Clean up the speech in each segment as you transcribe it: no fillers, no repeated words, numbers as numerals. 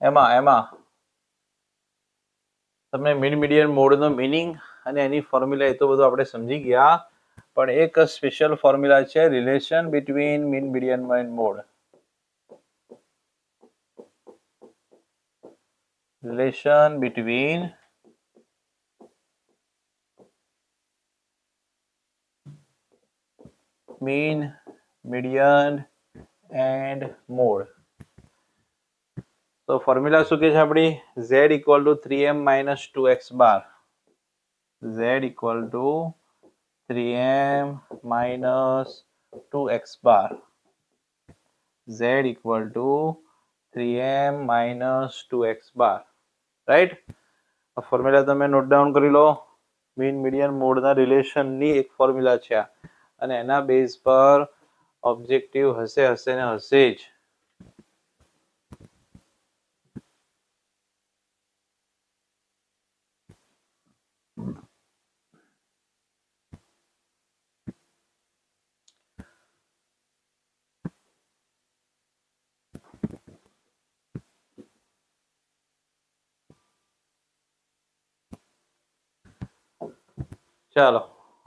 એમાં તમને mean median મોડનો મીનિંગ અને એની ફોર્મ્યુલા એ તો બધું આપણે સમજી ગયા, પણ એક સ્પેશિયલ ફોર્મ્યુલા છે relation between mean median and mode. Relation between mean median and mode. તો ફોર્મ્યુલા શું કે છે આપણી? z equal to 3m minus 2x bar. z equal to 3m minus 2x bar. z equal to 3m minus 2x bar. Right? આ formula તમે note down કરી લો. Mean median મોડના રિલેશનની એક formula છે અને એના બેઝ પર ઓબ્જેક્ટિવ હશે ને હશે જ. ચાલો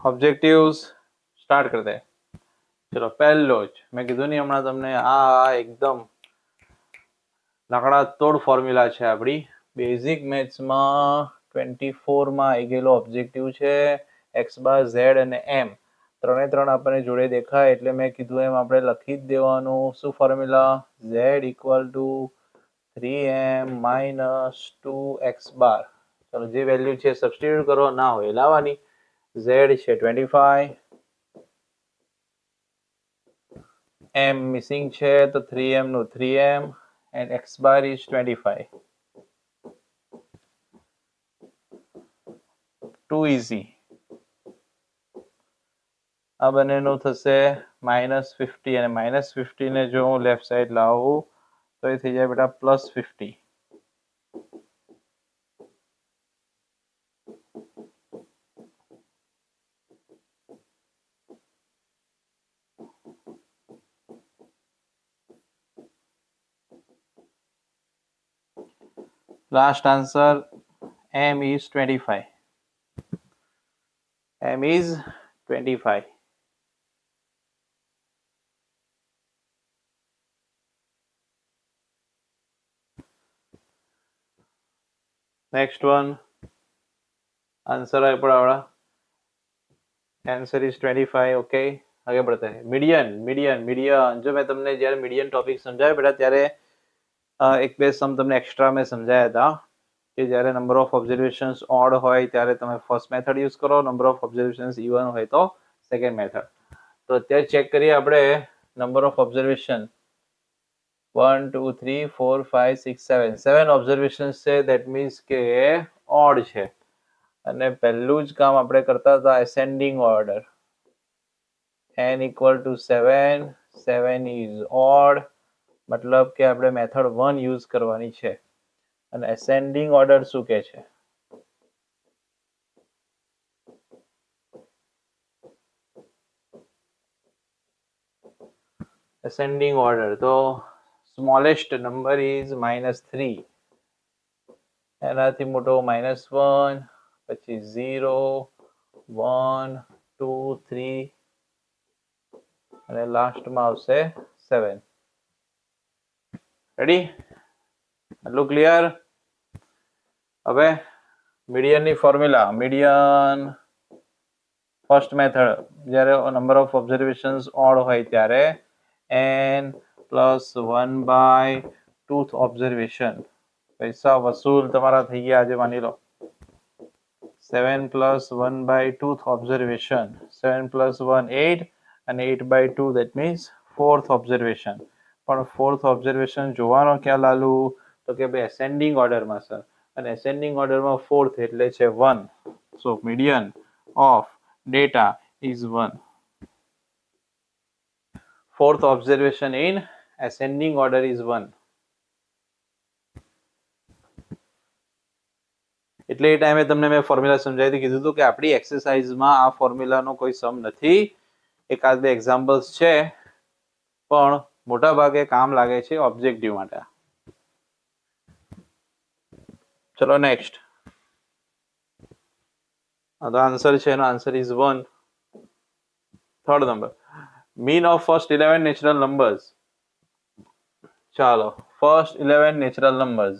ઓબ્જેક્ટિવ્સ સ્ટાર્ટ કરते हैं. ચલો પહેલો જ મેં કીધું નહીં હમણાં તમને, આ એકદમ લાકડા તોડ ફોર્મ્યુલા છે આપણી બેઝિક મેથ્સમાં 24 માં આવી ગયેલો ઓબ્જેક્ટિવ છે. એક્સ બાર, ઝેડ અને એમ ત્રણે ત્રણ આપણને જોડે દેખાય એટલે મેં કીધું એમ આપણે લખી જ દેવાનું. શું formula? Z equal to 3m minus 2x બાર. ચલો જે વેલ્યુ છે સબસ્ટિટ્યુટ કરો, ના હોય લાવવાની. z છે 25, m મિસિંગ છે તો 3m નું 3m and x bar is 25. Too easy. આ બંનેનું થશે -50 અને -50 ને જો હું લેફ્ટ સાઈડ લાવું તો એ થઈ જાય બેટા +50. Last answer, m is 25. m is 25. Next one. Answer है पड़ा. Answer is 25. ओके, आगे बढ़ते हैं. मीडियन जो मैं तुमने जયારે मीडियन टॉपिक समझाया बेटा ત્યારે એક બે સમ તમને એક્સ્ટ્રા મેં સમજાયા હતા કે જ્યારે નંબર ઓફ ઓબ્ઝર્વેશન્સ ઓડ હોય ત્યારે તમે ફર્સ્ટ મેથડ યુઝ કરો, નંબર ઓફ ઓબ્ઝર્વેશન્સ ઇવન હોય તો સેકન્ડ મેથડ. તો અત્યારે ચેક કરીએ આપણે નંબર ઓફ ઓબ્ઝર્વેશન 1 2 3 4 5 6 7 7 ઓબ્ઝર્વેશન્સ છે. ધેટ મીન્સ કે ઓડ છે અને પહેલું જ કામ આપણે કરતા હતા ascending order. n equal to 7, 7 is odd, મતલબ કે આપણે મેથડ 1 યુઝ કરવાની છે. અને એસેન્ડિંગ ઓર્ડર શું કે છે? એસેન્ડિંગ ઓર્ડર તો સ્મોલેસ્ટ નંબર ઇઝ -3, એનાથી મોટો -1, પછી 0 1 2 3 અને લાસ્ટમાં આવશે 7. રેડી? આટલું ક્લિયર? હવે મીડિયનની ફોર્મ્યુલા. મીડિયન ફર્સ્ટ મેથડ જ્યારે નંબર ઓફ ઓબ્ઝર્વેશન્સ ઓડ હોય ત્યારે n + 1/2th ઓબ્ઝર્વેશન. પૈસા વસૂલ તમારા થઈ ગયા આજે માની લો. 7 + 1/2th ઓબ્ઝર્વેશન. 7 + 1 8 અને 8/2 that means 4th ઓબ્ઝર્વેશન. પણ 4th ઓબ્ઝર્વેશન જોવાનો ક્યાં લાલુ? તો કે ભાઈ એસેન્ડિંગ ઓર્ડરમાં સર, અને એસેન્ડિંગ ઓર્ડરમાં 4th એટલે છે 1. સો median of data is 1. 4th observation in ascending order is 1. એટલે એ ટાઈમે તમને મેં ફોર્મ્યુલા સમજાવી કીધું હતું કે આપણી એક્સરસાઇઝમાં આ ફોર્મ્યુલાનો કોઈ સમ નથી. એકાદ બે એક્ઝામ્પલ્સ છે પણ મોટા ભાગે કામ લાગે છે ઓબ્જેક્ટિવ માટે. ચલો નેક્સ્ટ. The answer છે એનો answer is 1. Third number, mean of first 11 natural numbers. ચાલો ફર્સ્ટ 11 નેચરલ નંબર્સ.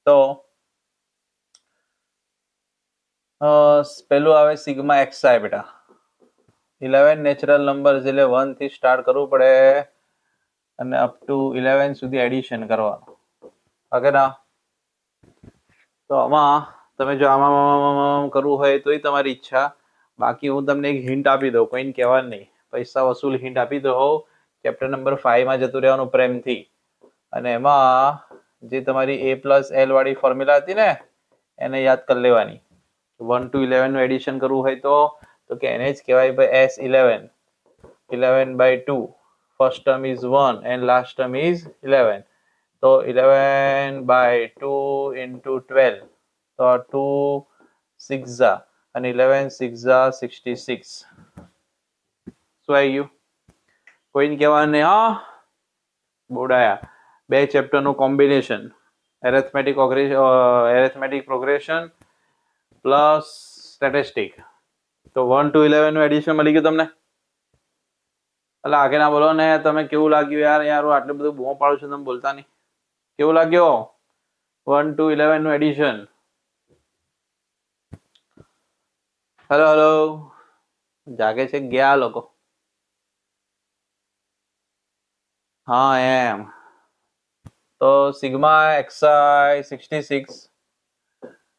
તો પેલું આવે સિગ્મા એક્સઆઈ બેટા. 11 નેચરલ નંબર્સ એટલે 1 થી સ્ટાર્ટ કરવું પડે અને અપ ટુ 11 સુધી એડિશન કરવાનું. ઓકે ના? તો આમાં તમે જો આમાં કરવું હોય તોય તમારી ઈચ્છા. બાકી હું તમને એક હિન્ટ આપી દઉં, કોઈને કહેવાનું નહીં. પૈસા વસૂલ હિન્ટ આપી દઉં. ચેપ્ટર નંબર 5 માં જતું રહેવાનું પ્રેમથી. અને એમાં જે તમારી a પ્લસ એલ વાળી ફોર્મ્યુલા હતી ને એને યાદ કરી લેવાની. 1 to 11 નું એડિશન કરવું હોય તો કે એને જ કહેવાય ભાઈ S11. 11/2. First term is 1 and last term is 11. તો 11/2 into 12. તો 2 6 અને 11 6 66. શું આવી ગયું? કોઈને કહેવાનું નહીં હા. બોડાયા. બે ચેપ્ટરનું combination, arithmetic progression plus statistic. તો 1 to 11 નું એડિશન મળી ગયું તમને. એટલે આગે ના બોલો ને, તમે કેવું લાગ્યું યાર આટલું બધું બૂમો પાડો છો, તમે બોલતા નહીં. કેવું લાગ્યો 1 to 11 નું એડિશન? હેલો હેલો, જાગે છે ગયા લોકો? હા એમ. તો sigma XI 66,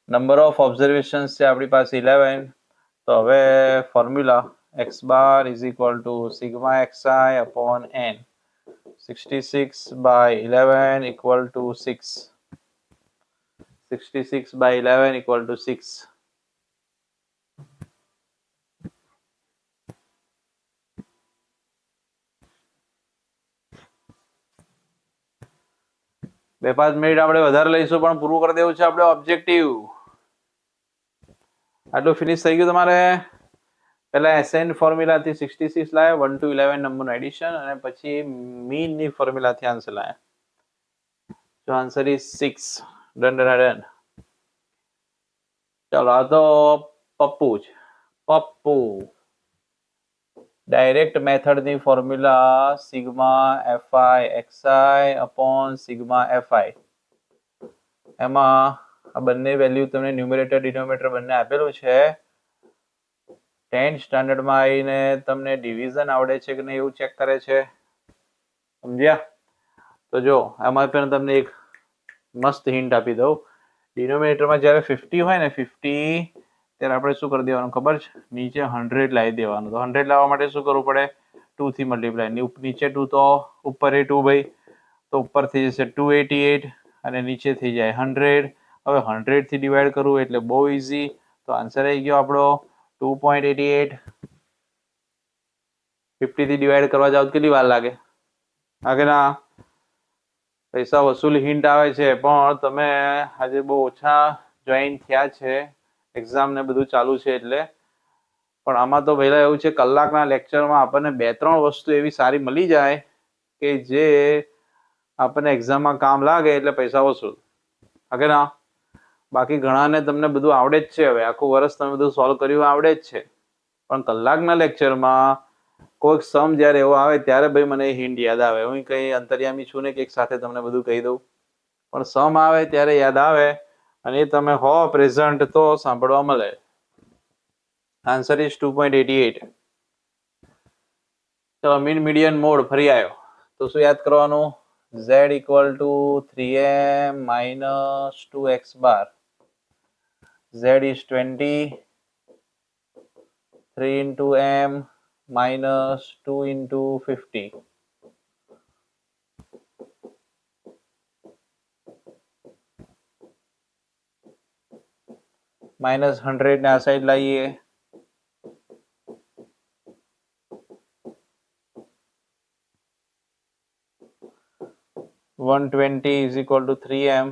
number of observations છે આપણી પાસે 11. તો હવે formula x bar is equal to sigma XI upon n. 66/11 equal to 6. 66/11 equal to 6. બે પાંચ મિનિટ આપણે વધારે લઈશું પણ પૂરું કરી દેવું છે આપણે ઓબ્જેક્ટિવ. આટલું ફિનિશ થઈ ગયું તમારે. પહેલા એસએન ફોર્મ્યુલાથી 66 લાયા, 1 to 11 નંબરનું એડિશન, અને પછી મીનની ફોર્મ્યુલાથી આન્સર લાયા. તો આન્સર ઇઝ 6. ડન. ચાલો આ તો પપ્પુ જ. પપ્પુ ડાયરેક્ટ મેથડની formula sigma FI XI upon sigma FI. એમાં આ બંને વેલ્યુ તમને ન્યુમરેટર ડિનોમિનેટર બંને આપેલું છે. 10th સ્ટાન્ડર્ડમાં આવીને તમને ડિવિઝન આવડે છે કે નહીં એવું ચેક કરે છે. સમજ્યા? તો જો આમાં પણ તમને એક મસ્ત હિન્ટ આપી દઉં. ડિનોમિનેટરમાં જ્યારે 50 હોય ને 50, ત્યારે આપણે શું કરી દેવાનું ખબર છે? નીચે 100 લાવી દેવાનું. તો 100 લાવવા માટે શું કરવું પડે? 2 થી મલ્ટીપ્લાય. નીચે 2 તો ઉપર એ 2 ભાઈ, તો ઉપર થઈ જશે 288 અને નીચે થઈ જાય 100. હવે 100 થી ડિવાઈડ કરવું એટલે બહુ ઈઝી. તો આન્સર આવી ગયો આપણો 2.88. 50 થી ડિવાઈડ કરવા જાવ કેટલી વાર લાગે? આગે ના? પૈસા વસૂલ હિન્ટ આવે છે પણ તમે આજે બહુ ઓછા જોઈન થયા છે, એક્ઝામ ને બધું ચાલુ છે એટલે. પણ આમાં તો પહેલા એવું છે, કલાકના લેક્ચરમાં આપણને 2-3 વસ્તુ એવી સારી મળી જાય કે જે આપણને એક્ઝામમાં કામ લાગે એટલે પૈસા વસૂલ. ઓકે ના? બાકી ઘણાને તમને બધું આવડે જ છે. હવે આખું વર્ષ તમે બધું સોલ્વ કર્યું આવડે જ છે, પણ કલાકના લેક્ચરમાં કોઈક સમ જ્યારે એવો આવે ત્યારે ભાઈ મને હિન્ટ યાદ આવે. હું કંઈ અંતર્યામી છું ને કે એક સાથે તમને બધું કહી દઉં, પણ સમ આવે ત્યારે યાદ આવે અને એ તમે હો પ્રેઝન્ટ તો સાંભળવા મળે. Answer is 2.88. ચલો મીન મીડિયન મોડ ફરી આવ્યો. તો શું યાદ કરવાનું? z equal to 3m minus 2x bar. z is 20. 3 into m minus 2 into 50. minus 100 ને આ સાઈડ લાવીએ. $120 is equal to 3m.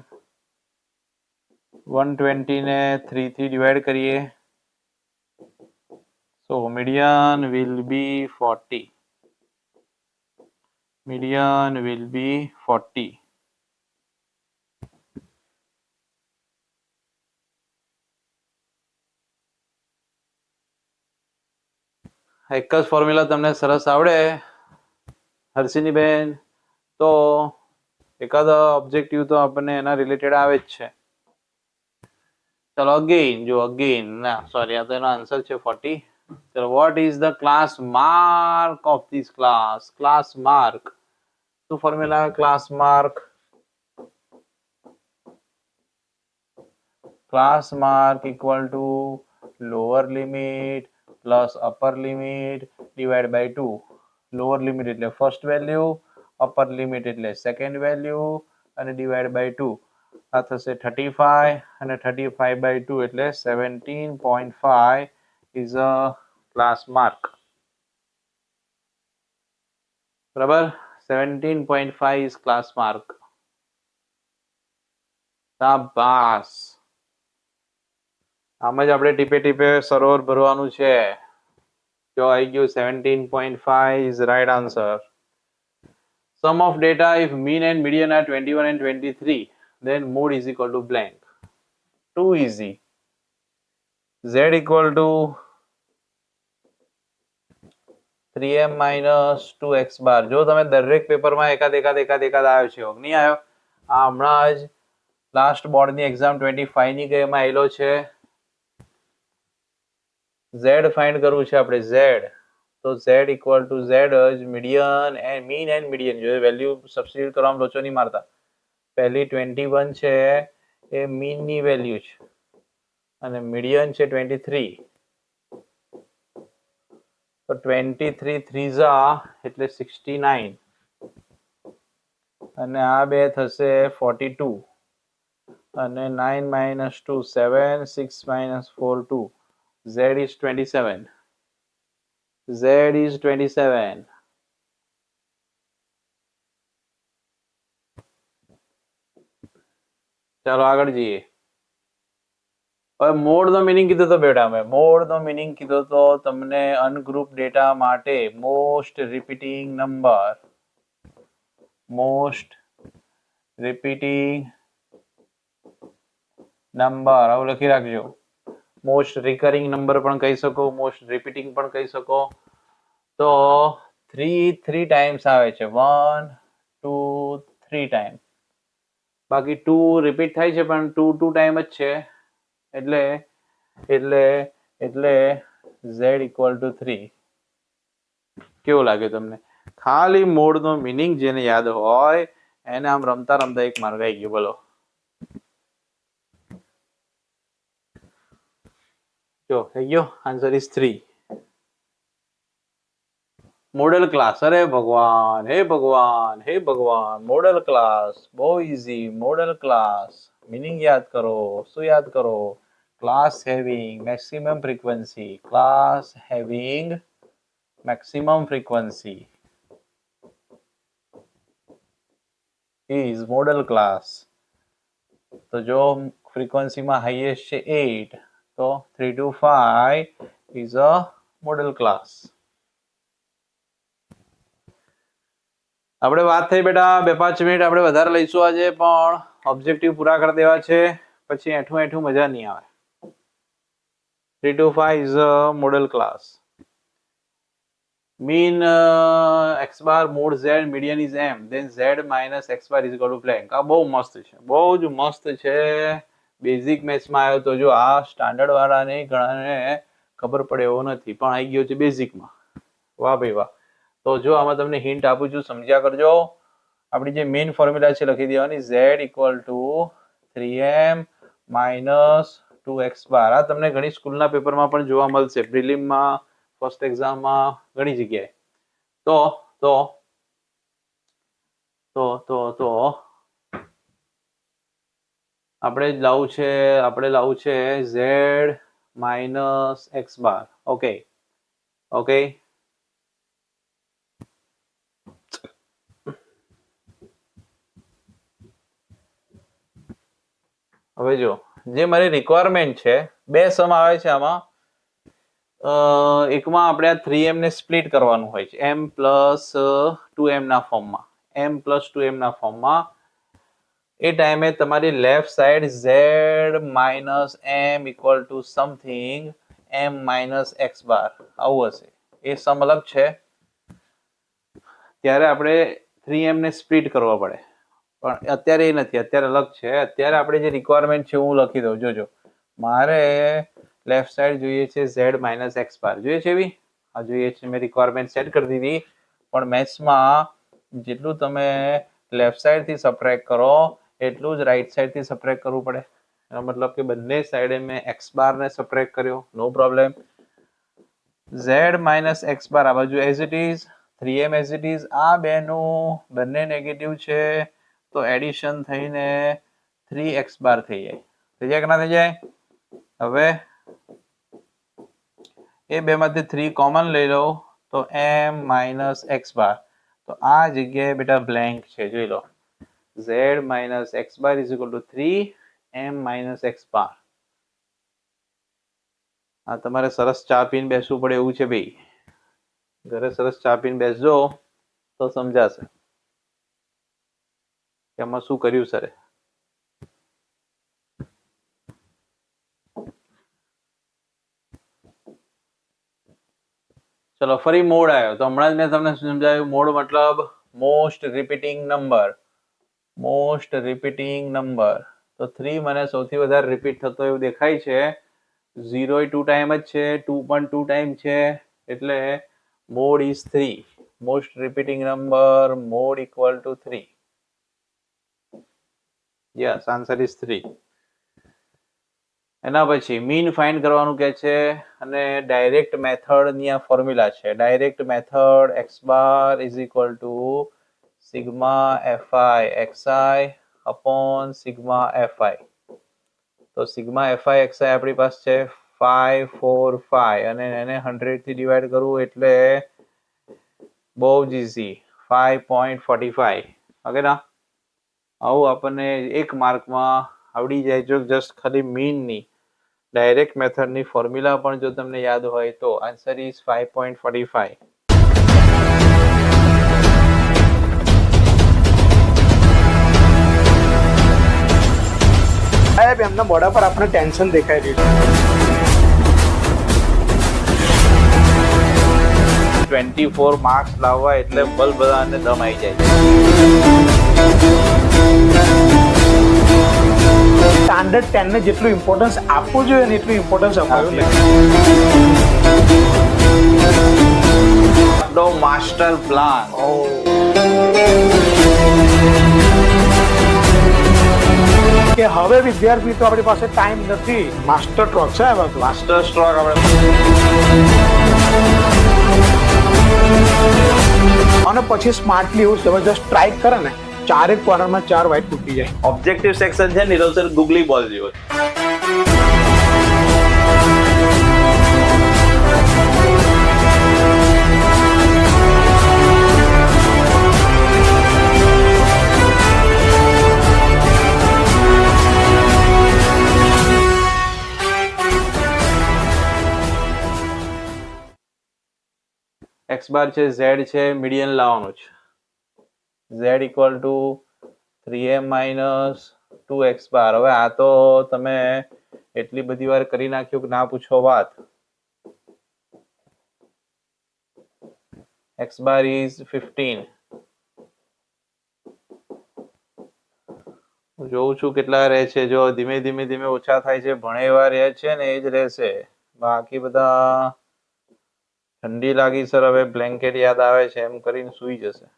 120 ને 3 થી ડિવાઈડ કરીએ. So median will be 40. Median will be 40. એક જ ફોર્મ્યુલા તમને સરસ આવડે હર્ષિની બેન તો એકાદ ઓબ્જેક્ટિવ તો આપણને એના રિલેટેડ આવે જ છે. ચલો અગેન જો અગેન ના સોરી આ તો એનો આન્સર છે 40. ચલો what is the class mark of this class? Class mark શું formula class mark? Class mark equal to lower limit plus upper limit divide by 2. Lower limit એટલે ફર્સ્ટ વેલ્યુ, અપર લિમિટ એટલે second value અને divide by 2. આ થશે 35 અને 35 by 2 એટલે 17.5 is a class mark. બરાબર 17.5 is class mark. શાબાશ. આમ જ આપણે ટીપે ટીપે સરોવર ભરવાનું છે. જો આવી ગયું 17.5 is right answer. Sum of data if mean and median are 21 and 23 then mode is equal to blank. Too easy. Z equal to 3m minus 2x bar. જો તમે દરેક પેપરમાં એકાદ આવ્યો છે નહીં આવ્યો? આ હમણાં જ લાસ્ટ બોર્ડની એક્ઝામ 25 ની ગઈ એમાં આવેલો છે. Z ફાઇન્ડ કરવું છે આપણે Z. તો Z ઇક્વલ ટુ Z જ median and mean and median જો વેલ્યુ સબસ્ટિટ્યુટ કરવામાં લોચો નહીં મારતા. પહેલી 21 છે એ મીનની વેલ્યુ છે અને મીડિયન છે 23. તો 23 3 એટલે 69 અને આ બે થશે 42 અને 9 minus 2 7 6 minus 4 2. Z is 27. Z is 27. ચાલો આગળ જઈએ. હવે મોડનો મિનિંગ કીધો તો બેટા મેં મોડનો મિનિંગ કીધો તો તમને અનગ્રુપ ડેટા માટે મોસ્ટ રિપીટિંગ નંબર આવું લખી રાખજો. મોસ્ટ રિકરિંગ નંબર પણ કહી શકો, મોસ્ટ રિપીટિંગ પણ કહી શકો. તો 3 ટાઈમ્સ આવે છે 1 2 3 ટાઈમ. બાકી 2 રિપીટ થાય છે પણ 2 ટાઈમ જ છે એટલે Z ઇક્વલ ટુ 3. કેવું લાગે તમને? ખાલી મોડનો મિનિંગ જેને યાદ હોય એને આમ રમતા રમતા એક માર્ક આવી ગયો. બોલો જો થઈ ગયો. Answer is 3. Model class. અરે ભગવાન હે ભગવાન હે ભગવાન. મોડેલ ક્લાસ બહુ ઈઝી. મોડેલ ક્લાસ મિનિંગ યાદ કરો. શું યાદ કરો? Class having maximum frequency. Class having maximum frequency is model class. તો જો ફ્રીક્વન્સીમાં હાઈએસ્ટ છે 8 તો 3 to 5 is a model class. આપણે વાત થઈ બેટા 2-5 મિનિટ આપણે વધારે લઈશું આજે પણ ઓબ્જેક્ટિવ પૂરા કરી દેવા છે પછી એઠું મજા નહીં આવે. 3 to 5 is a model class. mean x bar mod z median is m then z minus x bar is equal to blank. આ બહુ મસ્ત છે, બહુ જ મસ્ત છે. બેઝિક મેથ્સમાં આવ્યો તો જો આ સ્ટાન્ડર્ડ વાળાને ઘણાને ખબર પડે એવો નથી પણ આવી ગયો છે બેઝિકમાં. વાહ ભાઈ વાહ. તો જો આમાં તમને હિન્ટ આપું છું સમજ્યા કરજો. આપણી જે મેઇન ફોર્મ્યુલા છે લખી દેવાની z equal to 3m minus 2x બાર. આ તમને ઘણી સ્કૂલના પેપરમાં પણ જોવા મળશે, પ્રિલિમમાં, ફર્સ્ટ એક્ઝામમાં, ઘણી જગ્યાએ. તો તો તો તો તો આપણે લાવવું છે z minus x bar. Okay okay. હવે જો જે મારી રિક્વાયરમેન્ટ છે બે સમ આવે છે આમાં. એકમાં આપણે આ 3m ને સ્પ્લિટ કરવાનું હોય છે m પ્લસ 2m ના ફોર્મમાં. m પ્લસ 2m ના ફોર્મમાં એ ટાઈમે તમારી left side z minus m equal to something m minus x બાર આવું હશે. એ સમ અલગ છે, ત્યારે આપણે 3m ને સ્પ્લિટ કરવા પડે, પણ અત્યારે એ નથી, અત્યારે અલગ છે. અત્યારે આપણે જે રિક્વાયરમેન્ટ છે હું લખી દઉં. જોજો, મારે લેફ્ટ સાઈડ જોઈએ છે z માઇનસ એક્સ બાર, જોઈએ છે એવી? આ જોઈએ છે, મેં રિક્વાયરમેન્ટ સેટ કરી દીધી. પણ મેથ્સમાં જેટલું તમે લેફ્ટ સાઈડ થી સબટ્રેક્ટ કરો એટલું જ રાઈટ સાઈડ થી સબટ્રેક્ટ કરવું પડે. એનો મતલબ કે બંને સાઈડે મેં એક્સ બાર ને સબટ્રેક્ટ કર્યો, નો problem. z minus X bar આ બાજુ as it is, 3m as it is. આ બેનું બંને નેગેટિવ છે તો એડિશન થઈને 3x બાર થઈ જાય. થઈ જાય કે ના થઈ જાય? હવે એ બેમાંથી 3 કોમન લઈ લો તો m માઇનસ એક્સ બાર. તો આ જગ્યાએ બેટા બ્લેન્ક છે, જોઈ લો. z minus X bar is equal to 3m minus X bar. આ તમારે સરસ ચા પીને બેસવું પડે એવું છે ભાઈ. ઘરે સરસ ચા પીને બેસજો તો સમજાશે કે આમાં શું કર્યું સરે. ચલો ફરી મોડ આવ્યો. તો હમણાં જ મેં તમને સમજાવ્યું, મોડ મતલબ most repeating number. Most repeating number. તો 3 મને સૌથી વધારે રિપીટ થતો એવું દેખાય છે. 0 2 ટાઈમ જ છે, 2 પણ 2 ટાઈમ છે, એટલે mode is 3. Most repeating number mode equal to 3. Yes, answer is 3. એના પછી મીન ફાઇન્ડ કરવાનું કે છે, અને ડાયરેક્ટ મેથડ ની આ ફોર્મ્યુલા છે. Direct method x bar is equal to sigma FI XI upon sigma FI. તો સિગ્મા એફઆઈ એક્સઆઈ આપણી પાસે છે 5 4 5, અને એને 100 થી ડિવાઈડ કરવું એટલે બહુ જ ઇઝી, 5.45. ઓકે ના? આવું આપણને એક માર્કમાં આવડી જાય જો જસ્ટ ખાલી મીન ની ડાયરેક્ટ મેથડની ફોર્મ્યુલા પણ જો તમને યાદ હોય તો. Answer is 5.45. સાહેબ, એમના મોઢા પર આપણે ટેન્શન દેખાઈ રહ્યું છે. 24 માર્ક્સ લાવવા એટલે બધાને દમ આવી જાય. સ્ટાન્ડર્ડ 10 ને જેટલું ઇમ્પોર્ટન્સ આપવું જોઈએ ને એટલું ઇમ્પોર્ટન્સ અપાયું નો માસ્ટર પ્લાન. કે હવે વિદ્યાર્થી તો આપણી પાસે ટાઈમ નથી, માસ્ટર સ્ટ્રોક છે. માસ્ટર સ્ટ્રોક આપણે અને પછી સ્માર્ટલી એવું જબરજસ્ત ટ્રાય કરે ને, ચારેક કોર્નરમાં 4 વ્હાઈટ તૂટી જાય. ઓબ્જેક્ટિવ સેક્શન છે નીરવ સર, ગુગલી બોલ જેવો. એક્સ બાર છે, ઝેડ છે, મીડિયન લાવવાનું છે. z equal to 3m minus 2x બાર. હવે આ તો તમે એટલી બધી વાર કરી નાખ્યું કે ના પૂછો વાત. x bar is 15. જોઉં છું કેટલા રહે છે. જો ધીમે ધીમે ધીમે ઓછા થાય છે. ભણેવા રહે છે ને એ જ રહેશે, બાકી બધા ઠંડી લાગી સર, હવે બ્લેન્કેટ યાદ આવે છે એમ કરીને સૂઈ જશે.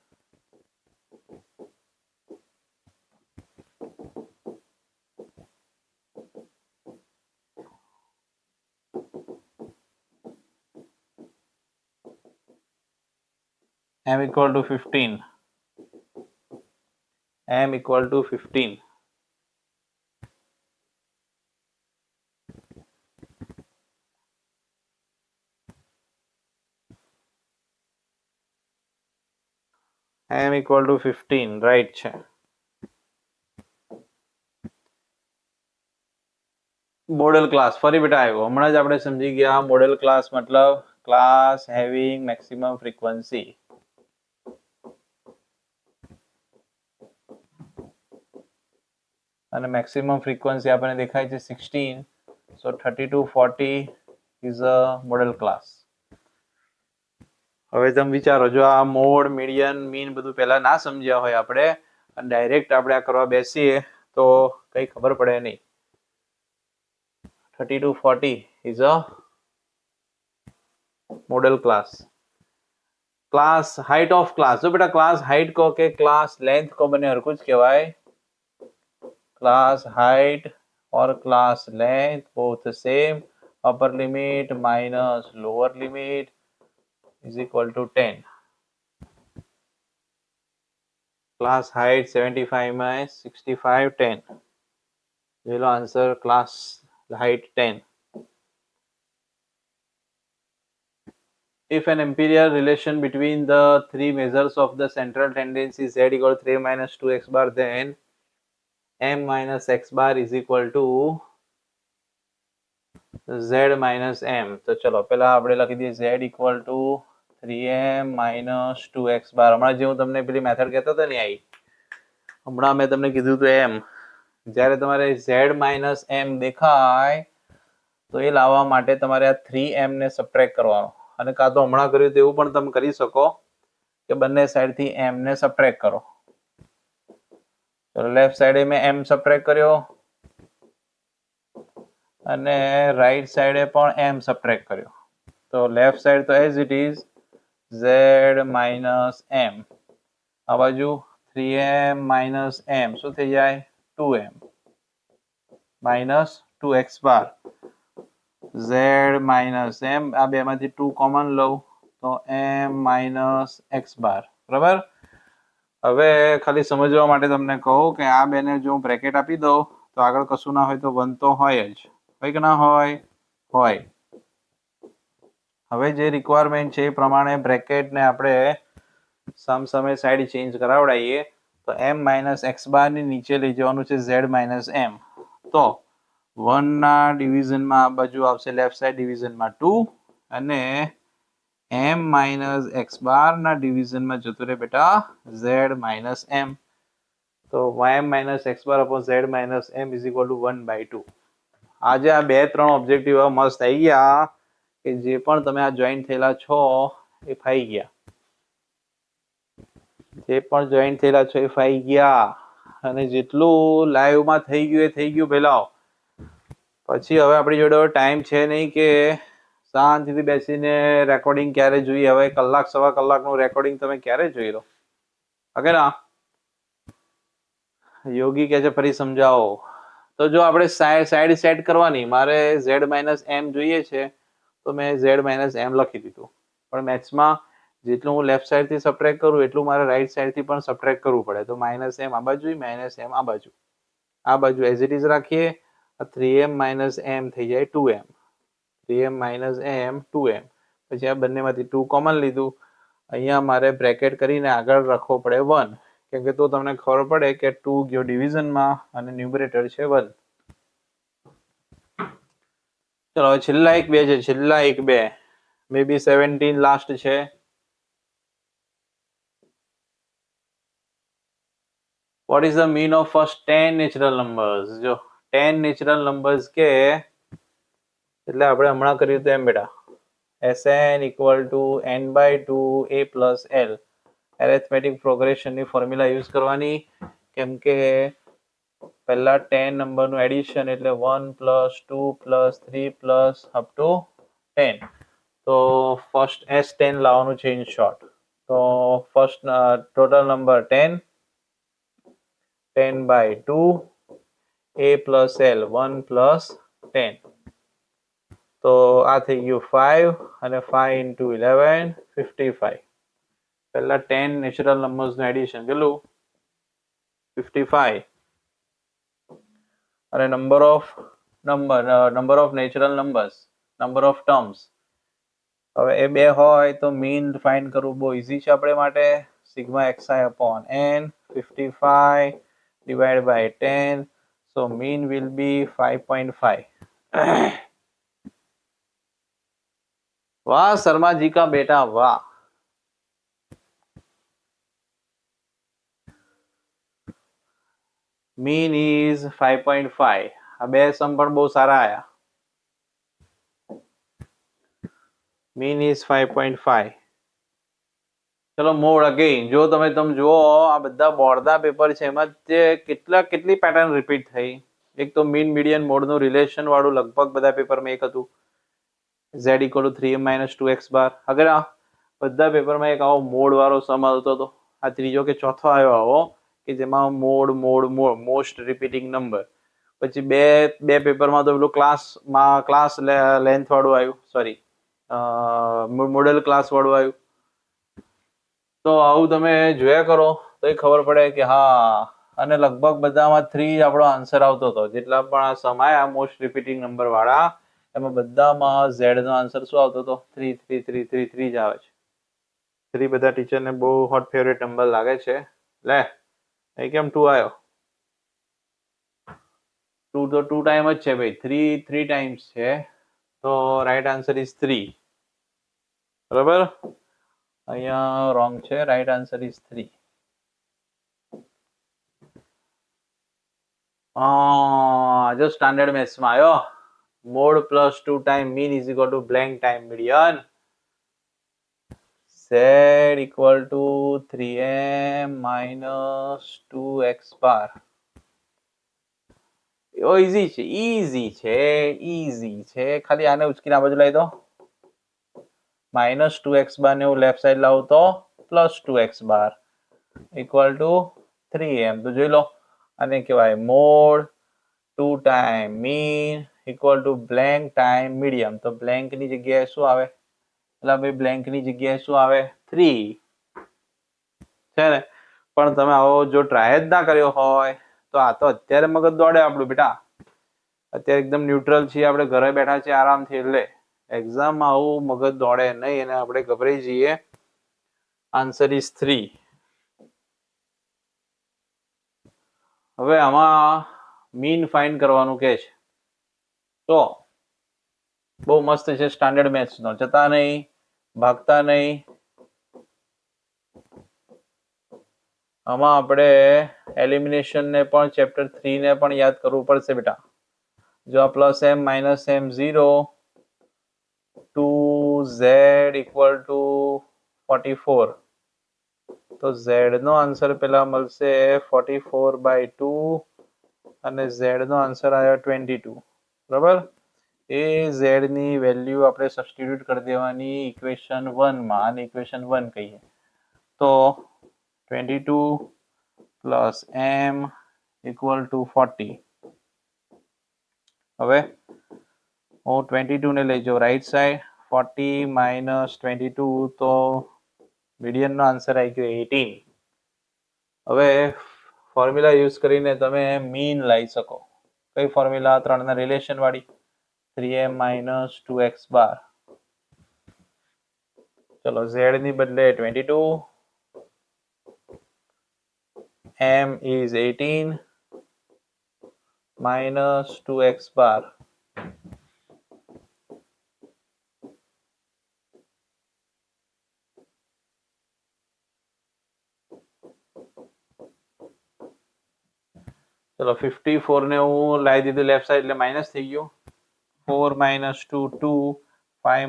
m equal to 15. m equal to 15. m equal to 15 right છે. મોડેલ ક્લાસ ફરી બેટા આવ્યો. હમણાં જ આપણે સમજી ગયા મોડેલ ક્લાસ મતલબ ક્લાસ હેવિંગ મેક્સિમમ ફ્રીક્વન્સી. અને મેક્સિમમ ફ્રીક્વન્સી આપણને દેખાય છે 16. સો 32 40 is a model class. હવે તમે વિચારો, જો આ મોડ, મીડિયન, મીન બધું પહેલા ના સમજ્યા હોય આપણે અને ડાયરેક્ટ આપણે આ કરવા બેસીએ તો કઈ ખબર પડે નહીં. 30 to 40 is a model class. Class height of class, જો બેટા ક્લાસ હાઇટ કહો કે ક્લાસ લેન્થ કહો, બંને હરખું જ કહેવાય. Class height or class length both the same. Upper limit minus lower limit is equal to 10. Class height 75 minus 65, 10. Zero answer, class height 10. If an imperial relation between the three measures of the central tendency z equal to 3 minus 2 x bar, then m minus x bar is equal to z minus m. તો ચલો પહેલા આપણે લખી દઈએ z equal to 3m minus 2x bar. હમણાં જે હું તમને પેલી મેથડ કહેતો હતો ને, આવી હમણાં મેં તમને કીધું તો એમ, જ્યારે તમારે z minus m દેખાય તો એ લાવવા માટે તમારે આ 3m ને સબટ્રેક્ટ કરવાનો, અને કાં તો હમણાં કર્યું તો એવું પણ તમે કરી શકો કે બંને સાઈડથી m ને સબટ્રેક્ટ કરો. ચલો લેફ્ટ સાઈડે મેં m સબટ્રેક્ટ કર્યો અને રાઈટ સાઈડે પણ m સબટ્રેક્ટ કર્યો. તો લેફ્ટ સાઈડ તો as it is z minus m, આ બાજુ 3m માઇનસ m શું થઈ જાય 2m માઇનસ 2x બાર. z માઇનસ m, આ બેમાંથી 2 કોમન લઉં તો m માઇનસ x બાર. બરાબર. હવે ખાલી સમજવા માટે તમને કહું કે આ બેને જો હું બ્રેકેટ આપી દઉં તો આગળ કશું ના હોય તો 1 તો હોય જ, હોય કે ના હોય? હોય. હવે જે રિક્વાયરમેન્ટ છે એ પ્રમાણે બ્રેકેટને આપણે સામે સાઈડ ચેન્જ કરાવડાવીએ તો m માઇનસ એક્સ બારની નીચે લઈ જવાનું છે z માઇનસ m. તો 1 ના ડિવિઝનમાં આ બાજુ આવશે લેફ્ટ સાઈડ ડિવિઝનમાં 2 અને m માઇનસ એક્સ બારના ડિવિઝનમાં જતું રહે બેટા z માઇનસ m. તો m minus X bar upon z minus m is equal two 1/2. આજે આ 2-3 ઓબ્જેક્ટિવ મસ્ત આવી ગયા કે જે પણ તમે આ જોઈન્ટ થયેલા છો એ ફાઈ ગયા, જે પણ જોઈન્ટ થયેલા છો એ ફાઈ ગયા. અને જેટલું લાઈવમાં થઈ ગયું એ થઈ ગયું પહેલા. પછી હવે આપણી જોડે ટાઈમ છે નહીં કે શાંતિથી બેસીને રેકોર્ડિંગ ક્યારે જોઈએ. હવે કલાક સવા કલાકનું રેકોર્ડિંગ તમે ક્યારે જોઈ લો? ઓકે ના? યોગી કહે છે ફરી સમજાવો. તો જો આપણે સાઈડ સેટ કરવાની, મારે z માઇનસ m જોઈએ છે તો મેં z માઇનસ m લખી દીધું. પણ મેથ્સમાં જેટલું હું લેફ્ટ સાઈડથી સબટ્રેક્ટ કરું એટલું મારે રાઈટ સાઈડથી પણ સબટ્રેક્ટ કરવું પડે. તો માઇનસ m આ બાજુ, માઇનસ m આ બાજુ, આ બાજુ એઝ ઇટ ઇઝ રાખીએ. 3m માઇનસ m થઈ જાય 2m, 3m minus m 2m. પછી આ બંનેમાંથી 2 કોમન લીધું. અહીંયા મારે બ્રેકેટ કરીને આગળ રાખવો પડે 1, કેમ કે તો તમને ખબર પડે કે 2 ગયો ડિવિઝનમાં અને ન્યુમરેટર છે 1. ચલો છેલ્લા 1-2 છે, છેલ્લા 1-2 મે બી 17 લાસ્ટ છે. What is the mean of first 10 natural numbers? જો 10 natural numbers કે એટલે આપણે હમણાં કર્યું હતું એમ બેટા, Sn equal to n/2 a plus l. Arithmetic પ્રોગ્રેશનની ફોર્મ્યુલા યુઝ કરવાની, કેમ કે પહેલા 10 નંબરનું એડિશન એટલે 1 + 2 + 3 + up to 10. તો ફર્સ્ટ S10 લાવવાનું છે ઇન શોર્ટ. તો first total number 10, 10/2 a plus l 1 + 10. તો આ થઈ ગયું 5 અને 5 × 11 55. પહેલા 10 નેચરલ નંબર્સનું એડિશન કેટલું 55 અને number of natural numbers, number of terms. હવે એ બે હોય તો મીન ફાઇન્ડ કરવું બહુ ઈઝી છે આપણે માટે. Sigma xi upon n 55 divided by 10. So mean will be 5.5. वाह शर्मा जी का बेटा वाह. Mean is 5.5. આ બે સમ પણ બહુ સારા આયા. Mean is 5.5. ચલો મોડ અગેન. જો તમે જુઓ આ બધા બોર્ડના પેપર છે એમાં જે કેટલી પેટર્ન રિપીટ થઈ. એક તો મીન મીડિયન મોડનું રિલેશન વાળું લગભગ બધા પેપરમાં એક હતું, z equal to 3m - 2x બાર. અગર આ બધા પેપરમાં એક આવો મોડ વાળો સમ આવતો હતો. આ ત્રીજો કે ચોથો આવ્યો આવો કે જેમાં mode mode mode most repeating number. પછી બે પેપરમાં તો પેલું ક્લાસ લેન્થ વાળું આવ્યું, સોરી મોડેલ ક્લાસ વાળું આવ્યું. તો આવું તમે જોયા કરો તો ખબર પડે કે હા, અને લગભગ બધામાં 3 જ આપણો આન્સર આવતો હતો. જેટલા પણ આ સમ આયા મોસ્ટ રિપીટિંગ નંબર વાળા, એમાં બધામાં z નો આન્સર શું આવતો હતો? 3 3 3 3 3 જ આવે છે. 3 બધા ટીચરને બહુ હોટ ફેવરેટ નંબર લાગે છે. લે એ કેમ 2 આવ્યો? 2 તો 2 ટાઈમ જ છે ભાઈ, 3 ટાઈમ્સ છે. તો રાઈટ આન્સર ઇઝ 3. બરાબર, અહીંયા રોંગ છે. Right answer is 3. જો સ્ટાન્ડર્ડ મેથ્સમાં આવ્યો, mode plus 2 time mean is equal two blank time median. z equal to 3m - 2x bar. Easy છે. ખાલી આને ઉચકીને આ બાજુ લાવી દો. -2x બાર ને હું લેફ્ટ સાઈડ લાવું તો +2x bar equal to 3m. તો જોઈ લો, આને કહેવાય mode 2 time mean equal to blank time medium. તો બ્લેન્ક ની જગ્યાએ શું આવે? એટલે ભાઈ બ્લેન્ક ની જગ્યાએ શું આવે? 3 છે ને. પણ તમે આવો જો ટ્રાય જ ના કર્યો હોય તો આ તો અત્યારે મગજ દોડે આપણું બેટા. અત્યારે એકદમ ન્યુટ્રલ છીએ આપણે, ઘરે બેઠા છીએ આરામથી. એટલે એક્ઝામમાં આવું મગજ દોડે નહીં અને આપણે ગભરાઈ જઈએ. Answer is 3. હવે આમાં મીન ફાઇન્ડ કરવાનું કે છે. તો બહુ મસ્ત છે સ્ટાન્ડર્ડ મેથ્સ નો. જતા નહીં, ભાગતા નહીં. આમાં આપણે એલિમિનેશન ને પણ ચેપ્ટર 3 ને પણ યાદ કરવું પડશે બેટા. જો આ +m - m 0 to z equal to 44. તો z નો આન્સર પેલા મળશે 44/2 અને z નો આન્સર આવ્યો 22. બરાબર, એ z ની વેલ્યુ આપણે સબસ્ટિટ્યુટ કરી દેવાની ઇક્વેશન 1 માં. અને ઇક્વેશન 1 કહીએ તો 22 + m ઇક્વલ ટુ 40. હવે હું 22 ને લઈ જાઉં રાઈટ સાઈડ, 40 - 22 તો મીડિયન નો આન્સર આવી ગયો 18. હવે ફોર્મ્યુલા યુઝ કરીને તમે મીન લાવી શકો. કઈ ફોર્મ્યુલા? 3 ના રિલેશન વાળી, 3m - 2x બાર. ચલો z ની બદલે 22, m is 18 - 2x બાર. ચલો 54 ને હું લાવી દીધું લેફ્ટ સાઈડ એટલે માઇનસ થઈ ગયું. 4 - 2 2, 5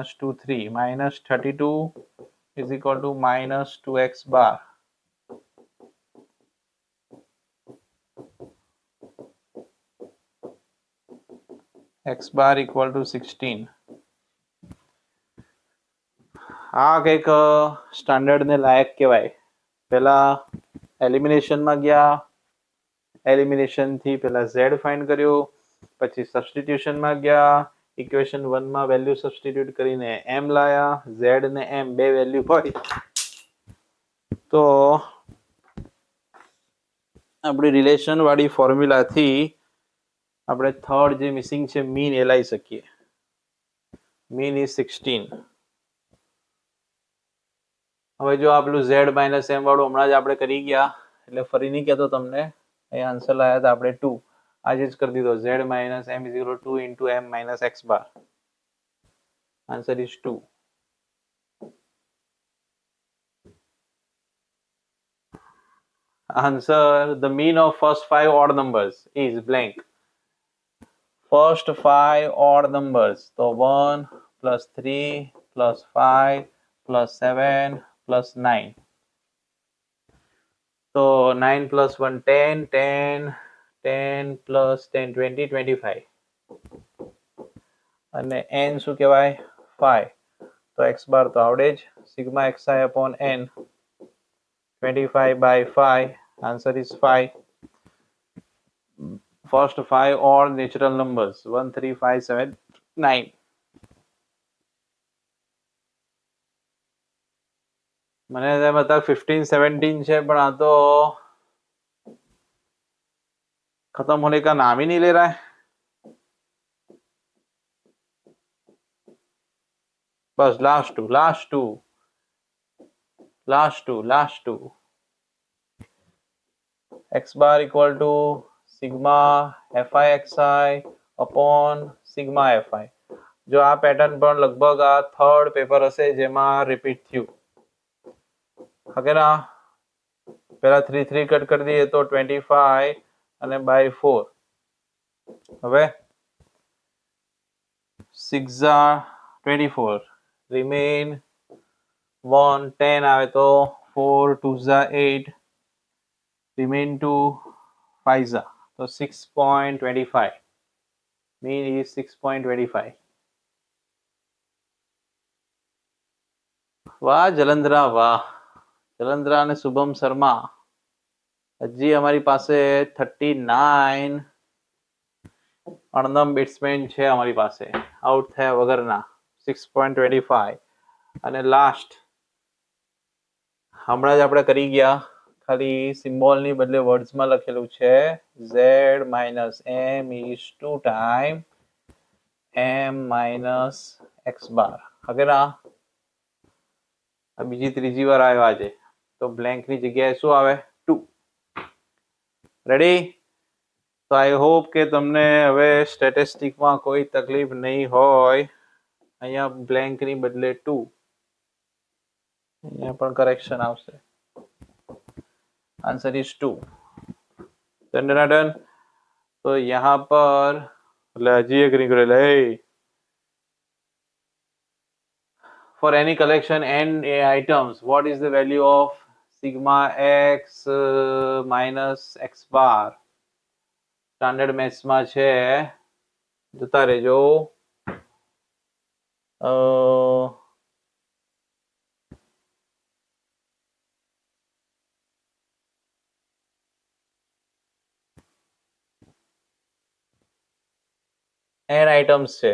- 2 3, -32 is equal to -2x bar. x bar equal to 16. આ કંઈક સ્ટાન્ડર્ડ ને લાયક કહેવાય. પેલા એલિમિનેશનમાં ગયા, એલિમિનેશન થી પેલા z ફાઇન્ડ કર્યું, પછી સબસ્ટિટ્યુશનમાં ગયા, ઇક્વેશન 1 માં વેલ્યુ સબસ્ટિટ્યુટ કરીને m લાયા. z ને m બે વેલ્યુ હોય તો આપણી રિલેશન વાળી ફોર્મ્યુલાથી આપણે થર્ડ જે મિસિંગ છે મીન એ લાવી શકીએ. Mean is 16. હવે જો આપણું z - m વાળું હમણાં જ આપણે કરી ગયા એટલે ફરી નહીં કહેતો તમને. અહીંયા આન્સર લાવ્યા હતા આપણે 2. આજે જ કરી દીધો. z - m is equal to 2 × m - x bar. Answer is 2. Answer: the mean of first 5 odd numbers is blank. First 5 odd numbers. So 1 + 3 + 5 + 7 plus 9 तो 9 प्लस 1 10 10 10 प्लस 10 20 25 અને n શું કહેવાય 5 તો x બાર તો આવડે જ sigma xi upon n 25 by 5 answer is 5 first 5 all natural numbers 1 3 5 7 9 મને એમ હતા 15 17 છે પણ આ તો खत्म होने का नाम ही नहीं ले रहा है बस last to x bar equal to sigma fi xi upon sigma fi जो आ पैटर्न पर लगभग आ थर्ड पेपर हशे जेमा रिपीट थयु ओके ना पहला 3 3 कट कर दिए तो 25 અને by 4 હવે 6 are 24 remain 1 10 આવે તો 4 2 8 remain 2 5 તો 6.25 mean is 6.25 વાહ જલંધરા અને શુભમ શર્મા હજી અમારી પાસે 39 અણનમ બેટ્સમેન છે અમારી પાસે આઉટ થયા વગરના 6.25 અને લાસ્ટ હમણાં જ આપણે કરી ગયા ખાલી સિમ્બોલની બદલે વર્ડ્સમાં લખેલું છે z minus m is 2 time m minus x bar હવે ના બીજી ત્રીજી વાર આવ્યો આજે તો બ્લેન્કની જગ્યાએ શું આવે 2 રેડી તો આઈ હોપ કે તમને હવે સ્ટેટિસ્ટિકમાં કોઈ તકલીફ નહીં હોય અહીંયા બ્લેન્કની બદલે 2 અહીંયા પણ કરેક્શન આવશે आंसर इज 2 डन तो यहाँ पर हजी एक निकले for any collection n items what is the value of sigma x minus x bar standard maths में छे जता रेजो n आइटम्स છે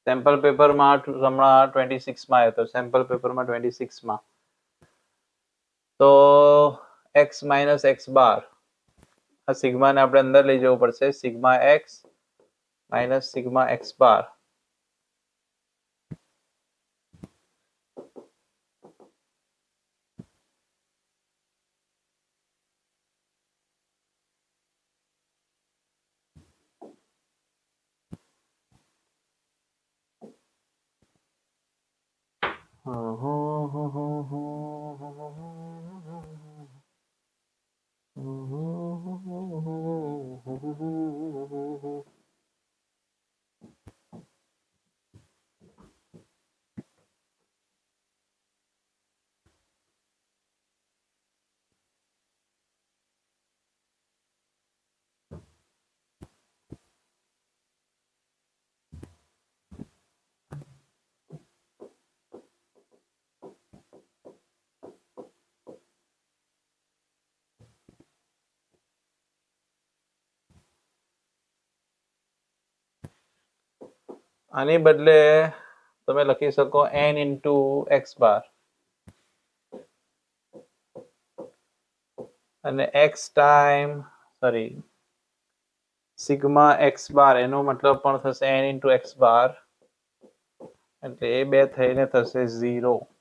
સેમ્પલ પેપર માં હમણાં 26 માં આવ્યો તો સેમ્પલ પેપર માં 26 માં તો x minus x bar આ સિગ્મા ને આપણે અંદર લઈ જવું પડશે sigma x minus sigma x bar આની બદલે તમે લખી શકો n into x bar અને x time sorry sigma x bar એનો મતલબ પણ થશે n into x bar એટલે એ બે થઈને થશે 0